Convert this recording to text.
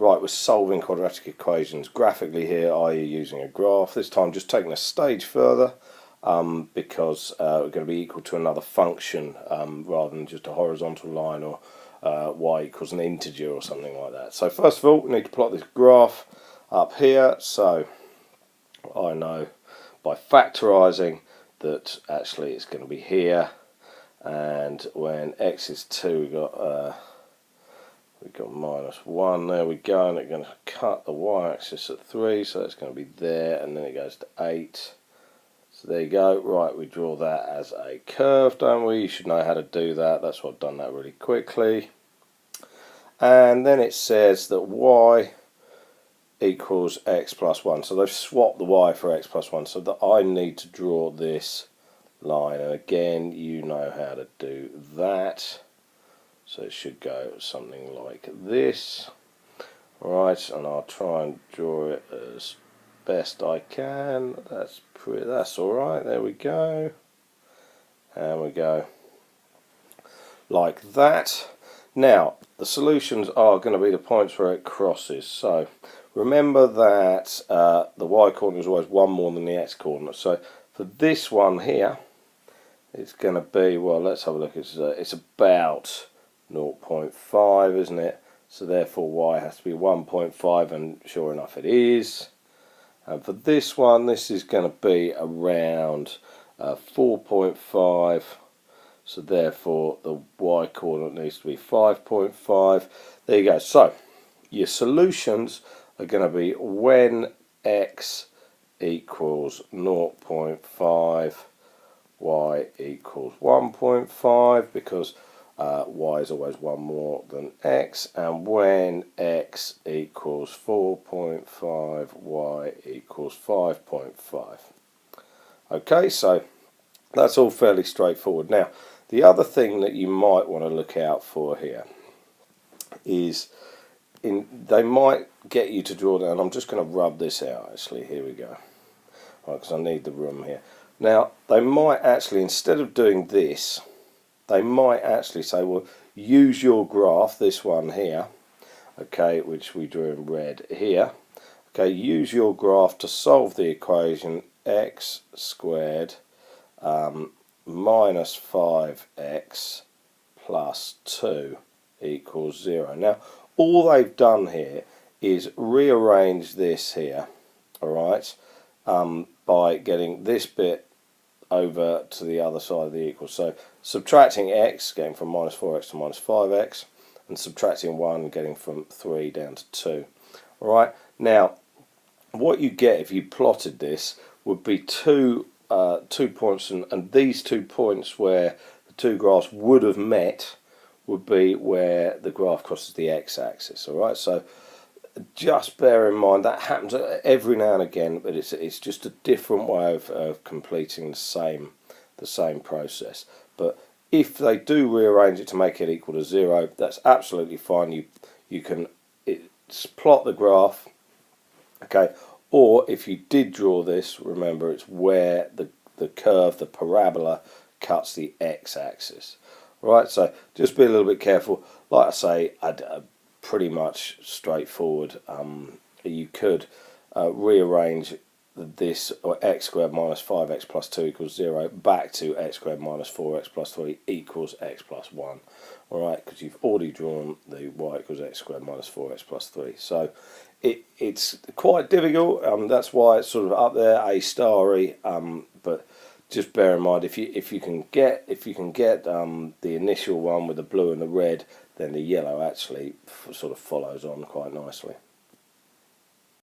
Right, we're solving quadratic equations graphically here, i.e. using a graph. This time just taking a stage further because we're going to be equal to another function rather than just a horizontal line or y equals an integer or something like that. So first of all, we need to plot this graph up here. So I know by factorising that actually it's going to be here, and when x is 2 we've got -1, there we go, and it's going to cut the y-axis at 3, so it's going to be there, and then it goes to 8. So there you go. Right, we draw that as a curve, don't we? You should know how to do that. That's why I've done that really quickly. And then it says that y equals x plus 1. So they've swapped the y for x plus 1, so that I need to draw this line. And again, you know how to do that. So it should go something like this. Right, and I'll try and draw it as best I can. That's all right. There we go. And we go like that. Now, the solutions are going to be the points where it crosses. So remember that the y coordinate is always one more than the x coordinate. So for this one here, it's going to be, well, let's have a look. It's about 0.5, isn't it? So therefore y has to be 1.5, and sure enough it is. And for this one, this is going to be around 4.5, so therefore the y coordinate needs to be 5.5. There you go. So your solutions are going to be when x equals 0.5, y equals 1.5, because y is always one more than x, and when x equals 4.5, y equals 5.5. Okay, so that's all fairly straightforward. Now, the other thing that you might want to look out for here is they might get you to draw down. I'm just going to rub this out, actually. Here we go. Right, because I need the room here. Now, they might actually, instead of doing this, they might actually say, well, use your graph, this one here, okay, which we drew in red here. Okay, use your graph to solve the equation x squared minus 5x plus 2 equals 0. Now, all they've done here is rearrange this here, alright, by getting this bit over to the other side of the equal. So subtracting x, getting from minus 4x to minus 5x, and subtracting 1, getting from 3 down to 2. Alright, now what you get if you plotted this would be two points, and these 2 points where the two graphs would have met would be where the graph crosses the x-axis. Alright, so just bear in mind that happens every now and again, but it's just a different way of completing the same process. But if they do rearrange it to make it equal to 0, that's absolutely fine. You can plot the graph, okay. Or if you did draw this, remember it's where the curve, the parabola, cuts the x-axis. Right, so just be a little bit careful. Like I say, pretty much straightforward. You could rearrange this, or x squared minus 5x plus 2 equals 0, back to x squared minus 4x plus 3 equals x plus 1. Alright, because you've already drawn the y equals x squared minus 4x plus 3. So it's quite difficult. That's why it's sort of up there, A starry. But just bear in mind, if you can get the initial one with the blue and the red, then the yellow actually sort of follows on quite nicely.